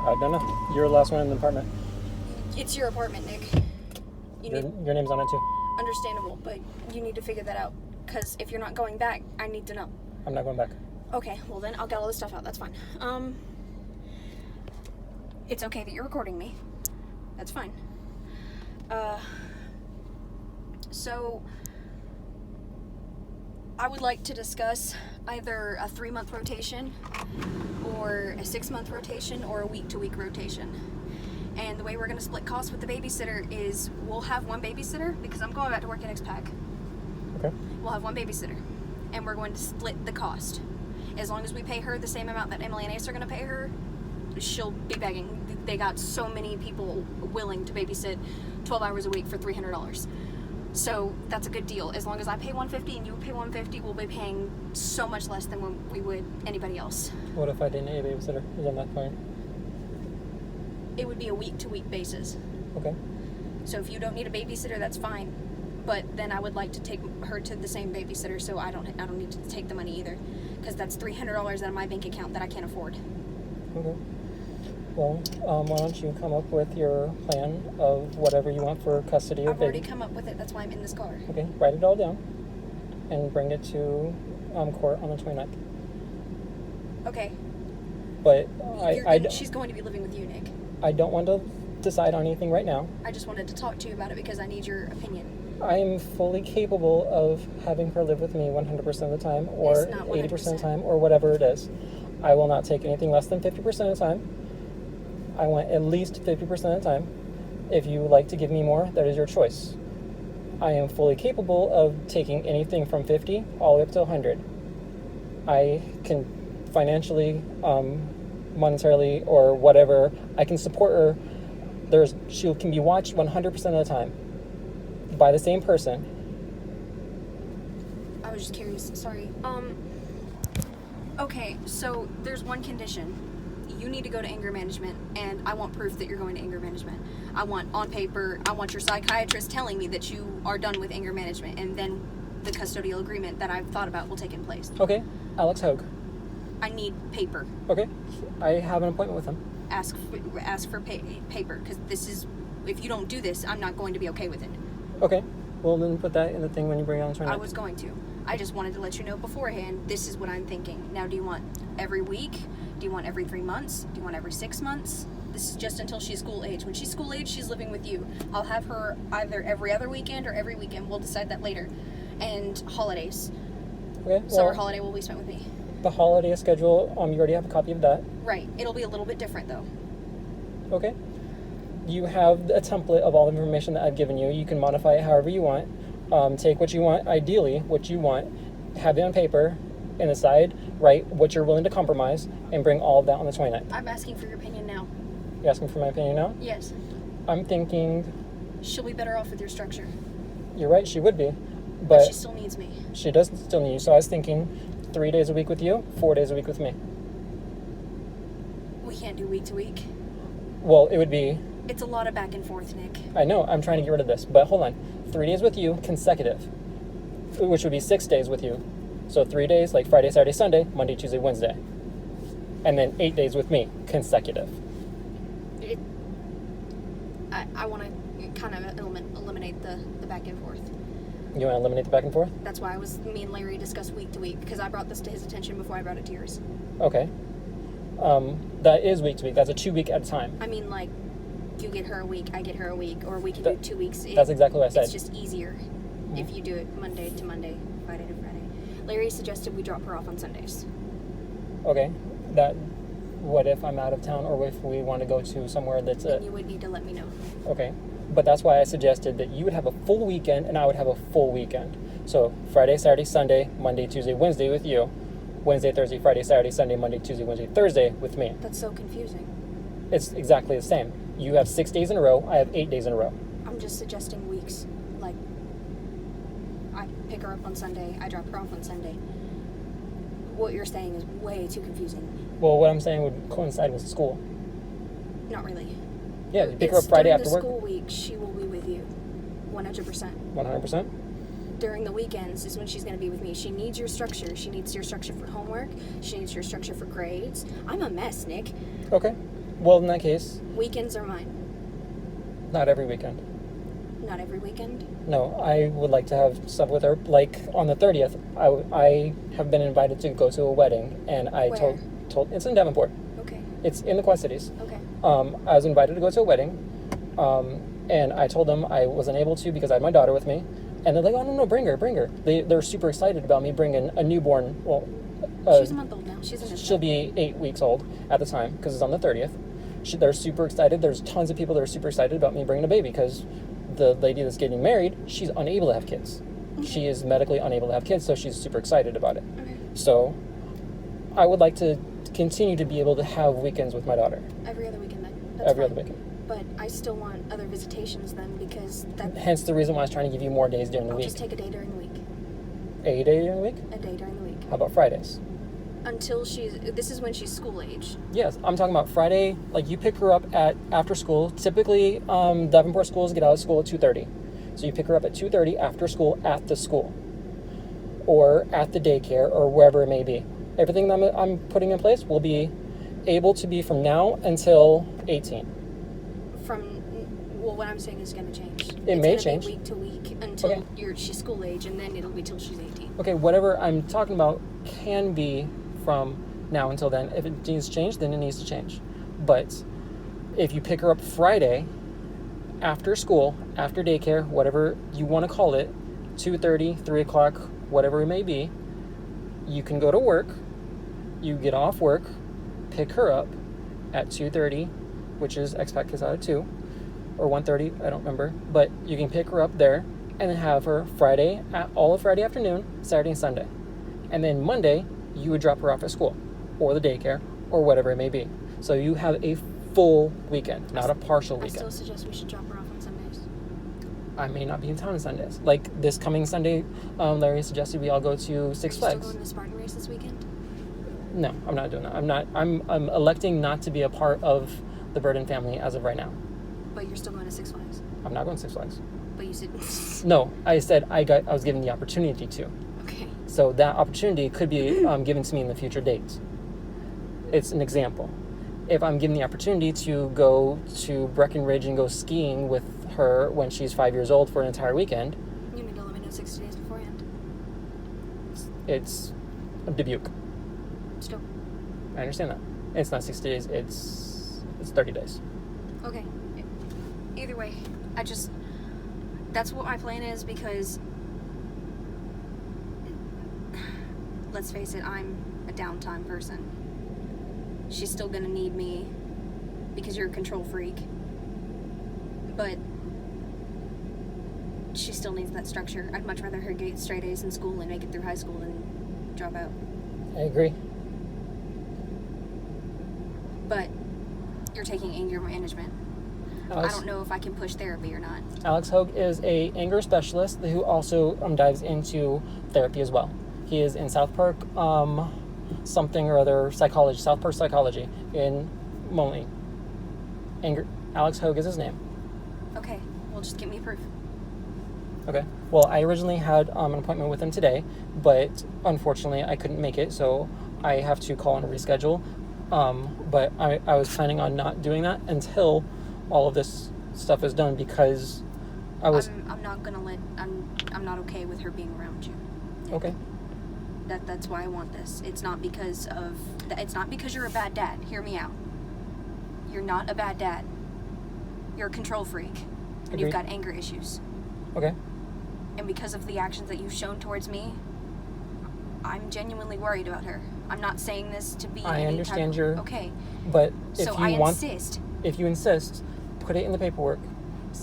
I don't know. You're the last one in the apartment. It's your apartment, Nick. Your name's on it too. Understandable, but you need to figure that out. Because if you're not going back, I need to know. I'm not going back. Okay, well then I'll get all this stuff out. That's fine. It's okay that you're recording me. That's fine. So I would like to discuss either a 3-month rotation or a 6-month rotation or a week-to-week rotation. And the way we're going to split costs with the babysitter is we'll have one babysitter because I'm going back to work at XPAC. Okay. We'll have one babysitter and we're going to split the cost. As long as we pay her the same amount that Emily and Ace are going to pay her, she'll be begging. They got so many people willing to babysit 12 hours a week for $300. So that's a good deal. As long as I pay $150 and you pay $150, we'll be paying so much less than when we would anybody else. What if I didn't need a babysitter? Is that not fine? It would be a week-to-week basis. Okay. So if you don't need a babysitter, that's fine. But then I would like to take her to the same babysitter, so I don't need to take the money either, because that's $300 out of my bank account that I can't afford. Okay. Well, why don't you come up with your plan of whatever you want for custody of I've already come up with it. That's why I'm in this car. Okay, write it all down and bring it to court on the 29th. Okay. But she's going to be living with you, Nick. I don't want to decide on anything right now. I just wanted to talk to you about it because I need your opinion. I am fully capable of having her live with me 100% of the time, or 80% of the time, or whatever it is. I will not take anything less than 50% of the time. I want at least 50% of the time. If you would like to give me more, that is your choice. I am fully capable of taking anything from 50 all the way up to 100. I can financially, monetarily, or whatever, I can support her. She can be watched 100% of the time by the same person. I was just curious. Sorry. Okay, so there's one condition. You need to go to anger management, and I want proof that you're going to anger management. I want on paper, I want your psychiatrist telling me that you are done with anger management, and then the custodial agreement that I've thought about will take in place. Okay, Alex Hogue. I need paper. Okay, I have an appointment with him. Ask for paper, because if you don't do this, I'm not going to be okay with it. Okay, well then put that in the thing when you bring it on the 29th. I was going to. I just wanted to let you know beforehand, this is what I'm thinking. Now, do you want every week? Do you want every 3 months? Do you want every 6 months? This is just until she's school age. When she's school age, she's living with you. I'll have her either every other weekend or every weekend. We'll decide that later. And holidays. Okay, well, Summer holiday will be spent with me. The holiday schedule, you already have a copy of that. Right. It'll be a little bit different, though. Okay. You have a template of all the information that I've given you. You can modify it however you want. Take what you want, ideally what you want, have it on paper, and decide, write what you're willing to compromise, and bring all of that on the 29th. I'm asking for your opinion now. You're asking for my opinion now? Yes. I'm thinking... She'll be better off with your structure. You're right, she would be. But she still needs me. She does still need you, so I was thinking 3 days a week with you, 4 days a week with me. We can't do week to week. Well, it would be... It's a lot of back and forth, Nick. I know, I'm trying to get rid of this, but hold on. 3 days with you, consecutive, which would be 6 days with you. So 3 days, like Friday, Saturday, Sunday, Monday, Tuesday, Wednesday. And then 8 days with me, consecutive. I want to kind of eliminate the back and forth. You want to eliminate the back and forth? That's why me and Larry discussed week to week, because I brought this to his attention before I brought it to yours. Okay. That is week to week. That's a 2 week at a time. I mean, like, you get her a week, I get her a week, or we can do 2 weeks. That's exactly what I said. It's just easier if you do it Monday to Monday, Friday to Friday. Larry suggested we drop her off on Sundays. Okay. What if I'm out of town, or if we want to go to somewhere that's... Then you would need to let me know. Okay. But that's why I suggested that you would have a full weekend, and I would have a full weekend. So Friday, Saturday, Sunday, Monday, Tuesday, Wednesday with you. Wednesday, Thursday, Friday, Saturday, Sunday, Monday, Tuesday, Wednesday, Thursday with me. That's so confusing. It's exactly the same. You have 6 days in a row. I have 8 days in a row. I'm just suggesting weeks. Like, I pick her up on Sunday, I drop her off on Sunday. What you're saying is way too confusing. Well, what I'm saying would coincide with school. Not really. Yeah, you pick her up Friday after work. During the school week, she will be with you. 100%. 100%? During the weekends is when she's going to be with me. She needs your structure. She needs your structure for homework. She needs your structure for grades. I'm a mess, Nick. Okay. Well, in that case, Weekends are mine. not every weekend. Not every weekend. No, I would like to have stuff with her. Like on the 30th, I have been invited to go to a wedding, and I Where? told it's in Davenport. Okay. It's in the Quad Cities. Okay. I was invited to go to a wedding, and I told them I wasn't able to because I had my daughter with me, and they're like, "Oh no, bring her." They're super excited about me bringing a newborn. Well, she's a month old now. She'll be 8 weeks old at the time because it's on the 30th. They're super excited. There's tons of people that are super excited about me bringing a baby because the lady that's getting married, she's unable to have kids. She is medically unable to have kids, so she's super excited about it. Okay. So I would like to continue to be able to have weekends with my daughter. Every other weekend then. That's Every fine. other weekend. But I still want other visitations then because that. Hence the reason why I was trying to give you more days during the I'll week. just take a day during the week. A day during the week? A day during the week. How about Fridays? Until this is when she's school age. Yes, I'm talking about Friday. Like you pick her up at after school. Typically, Davenport schools get out of school at 2:30. So you pick her up at 2:30 after school at the school, or at the daycare, or wherever it may be. Everything that I'm putting in place will be able to be from now until 18. What I'm saying is going to change. It may change. Be week to week until Okay. she's school age, and then it'll be till she's 18. Okay, whatever I'm talking about can be from now until then. If it needs to change, then it needs to change. But if you pick her up Friday, after school, after daycare, whatever you want to call it, 2:30, 3 o'clock, whatever it may be, you can go to work, you get off work, pick her up at 2:30, which is expect kids out at 2, or 1:30, I don't remember, but you can pick her up there and then have her Friday, all of Friday afternoon, Saturday and Sunday. And then Monday, you would drop her off at school, or the daycare, or whatever it may be. So you have a full weekend, not a partial weekend. I still suggest we should drop her off on Sundays. I may not be in town on Sundays. Like this coming Sunday, Larry suggested we all go to Six Flags. Are you still going to the Spartan race this weekend? No, I'm not doing that. I'm electing not to be a part of the Burden family as of right now. But you're still going to Six Flags. I'm not going to Six Flags. But you said No, I said I was given the opportunity to. Okay. So that opportunity could be given to me in the future dates. It's an example. If I'm given the opportunity to go to Breckenridge and go skiing with her when she's 5 years old for an entire weekend, you need to let me know 60 days beforehand. it's a Dubuque. Still. I understand that. It's not 60 days, it's 30 days. Okay. Either way, that's what my plan is because let's face it, I'm a downtime person. She's still gonna need me because you're a control freak. But she still needs that structure. I'd much rather her get straight A's in school and make it through high school than drop out. I agree. But you're taking anger management. I don't know if I can push therapy or not. Alex Hogue is a anger specialist who also dives into therapy as well. He is in South Park, something or other psychology, South Park Psychology in Moline. Alex Hogue is his name. Okay, well just give me proof. Okay. Well, I originally had an appointment with him today, but unfortunately I couldn't make it, so I have to call and reschedule. But I was planning on not doing that until all of this stuff is done because I'm not gonna I'm not okay with her being around you. Okay. That's why I want this. It's not because you're a bad dad. Hear me out. You're not a bad dad. You're a control freak. And Agreed. you've got anger issues. Okay. And because of the actions that you've shown towards me, I'm genuinely worried about her. I'm not saying this to be I understand your... Okay. But So I insist. If you insist, put it in the paperwork,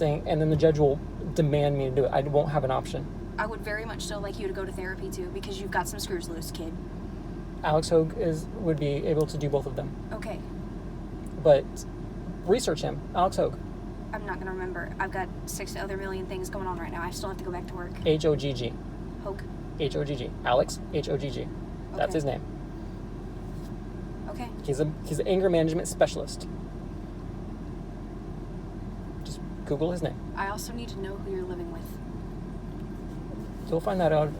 and then the judge will demand me to do it. I won't have an option. I would very much so like you to go to therapy too, because you've got some screws loose, kid. Alex Hogue would be able to do both of them. Okay. But research him, Alex Hogue. I'm not gonna remember. I've got 6 other million things going on right now. I still have to go back to work. H-O-G-G. Hogue. H-O-G-G. Alex H-O-G-G. That's Okay. his name. Okay. He's an anger management specialist. Just Google his name. I also need to know who you're living with. You'll find that out.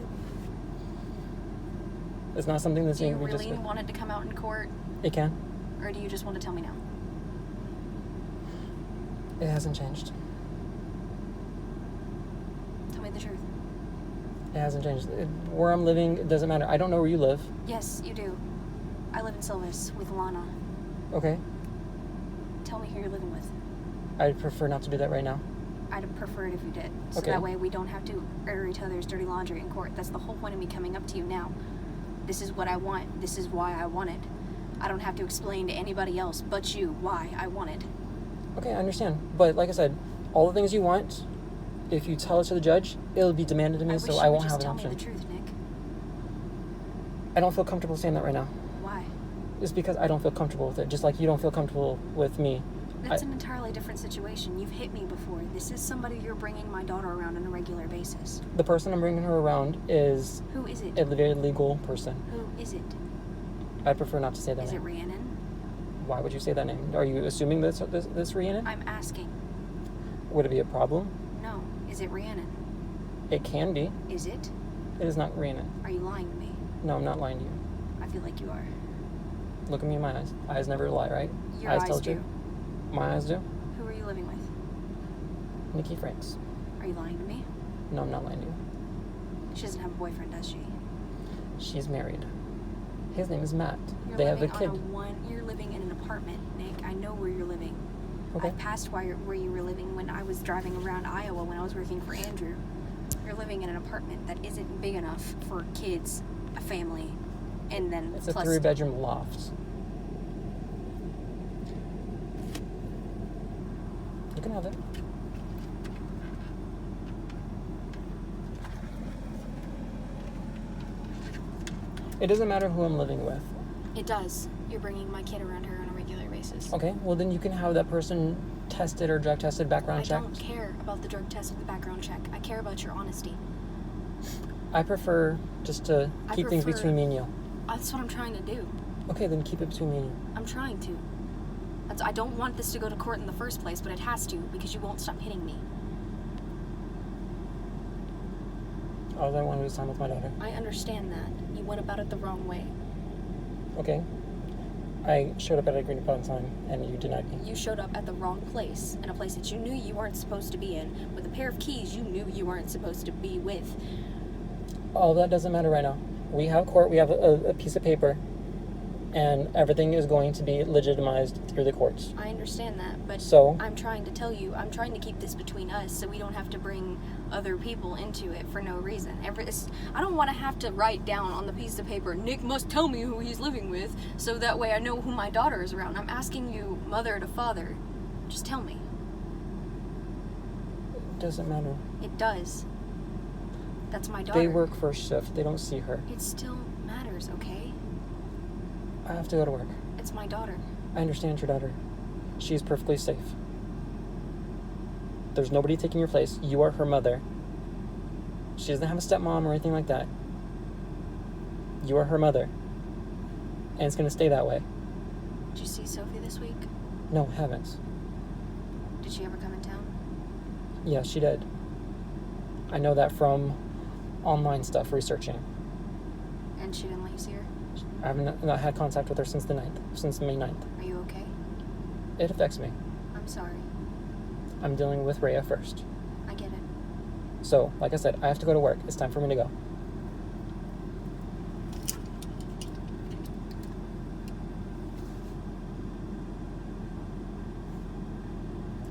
It's not something that's Do you going to be really just... want it to come out in court, It can. or do you just want to tell me now? It hasn't changed. Tell me the truth. It hasn't changed. Where I'm living, it doesn't matter. I don't know where you live. Yes, you do. I live in Silvis with Lana. Okay. Tell me who you're living with. I'd prefer not to do that right now. I'd prefer it if you did. So Okay. that way we don't have to air each other's dirty laundry in court. That's the whole point of me coming up to you now. This is what I want. This is why I want it. I don't have to explain to anybody else but you why I want it. Okay, I understand. But like I said, all the things you want, if you tell it to the judge, it'll be demanded of me, so I won't have an option. Tell me the truth, Nick. I don't feel comfortable saying that right now. Why? It's because I don't feel comfortable with it, just like you don't feel comfortable with me. That's an entirely different situation. You've hit me before. This is somebody you're bringing my daughter around on a regular basis. The person I'm bringing her around is Who is it? a very legal person. Who is it? I prefer not to say that Is name. it Rhiannon? Why would you say that name? Are you assuming this Rhiannon? I'm asking. Would it be a problem? No. Is it Rhiannon? It can be. Is it? It is not Rhiannon. Are you lying to me? No, I'm not lying to you. I feel like you are. Look at me in my eyes. Eyes never lie, right? Your eyes tell do. you. My eyes do. Who are you living with? Nikki Franks. Are you lying to me? No, I'm not lying to you. She doesn't have a boyfriend, does she? She's married. His name is Matt. You're They have a living kid. You're living in an apartment, Nick. I know where you're living. Okay. I passed where you were living when I was driving around Iowa when I was working for Andrew. You're living in an apartment that isn't big enough for kids, a family, and then It's a plus 3-bedroom loft. You can have it. It doesn't matter who I'm living with. It does. You're bringing my kid around her on a regular basis. Okay, well then you can have that person tested or drug tested, background I checked. don't care about the drug test or the background check. I care about your honesty. I prefer just to keep things between me and you. That's what I'm trying to do. Okay, then keep it between me and you. I'm trying to. I don't want this to go to court in the first place, but it has to because you won't stop hitting me. All I want to do is time with my daughter. I understand that. You went about it the wrong way. Okay. I showed up at a agreed upon time, and you denied me. You showed up at the wrong place, in a place that you knew you weren't supposed to be in, with a pair of keys you knew you weren't supposed to be with. All that doesn't matter right now. We have court, we have a piece of paper, and everything is going to be legitimized through the courts. I understand that, but So? I'm trying to tell you, I'm trying to keep this between us so we don't have to bring other people into it for no reason. I don't want to have to write down on the piece of paper, Nick must tell me who he's living with, so that way I know who my daughter is around. I'm asking you, mother to father, just tell me. It doesn't matter. It does. That's my daughter. They work first shift. They don't see her. It still matters, okay? I have to go to work. It's my daughter. I understand your daughter. She's perfectly safe. There's nobody taking your place. You are her mother. She doesn't have a stepmom or anything like that. You are her mother. And it's going to stay that way. Did you see Sophie this week? No, haven't. Did she ever come in town? Yeah, she did. I know that from online stuff, researching. And she didn't let you see her? I have not had contact with her since May 9th. Are you okay? It affects me. I'm sorry. I'm dealing with Rhea first. I get it. So, like I said, I have to go to work. It's time for me to go.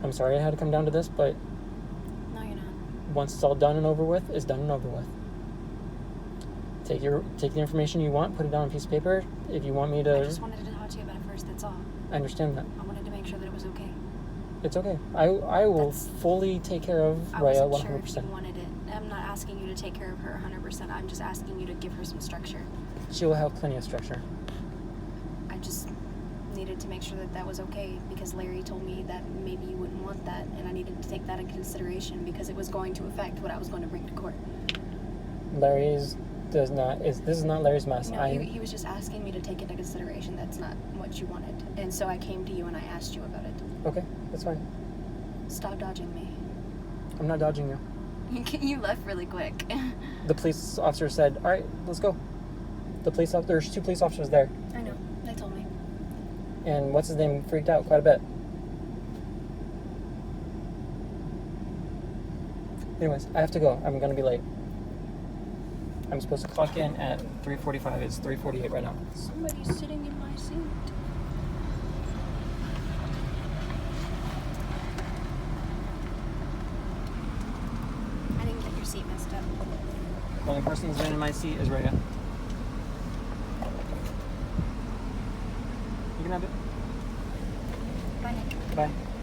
I'm sorry I had to come down to this, but No, you're not. once it's all done and over with, it's done and over with. Take the information you want, put it down on a piece of paper. If you want me to... I just wanted to talk to you about it first, that's all. I understand that. I wanted to make sure that it was okay. It's okay. I will fully take care of Rhea 100%. I wasn't sure if you wanted it. I'm not asking you to take care of her 100%. I'm just asking you to give her some structure. She will have plenty of structure. I just needed to make sure that that was okay because Larry told me that maybe you wouldn't want that, and I needed to take that into consideration because it was going to affect what I was going to bring to court. This is not Larry's mess. No, he was just asking me to take into consideration that's not what you wanted. And so I came to you and I asked you about it. Okay, that's fine. Stop dodging me. I'm not dodging you. You left really quick. The police officer said, all right, let's go. There's 2 police officers there. I know. They told me. And what's his name freaked out quite a bit. Anyways, I have to go. I'm gonna be late. I'm supposed to clock in at 3:45. It's 3:48 right now. Somebody's sitting in my seat. I didn't get your seat messed up. The only person who's been in my seat is Rhea. You can have it. Bye, Nick. Bye.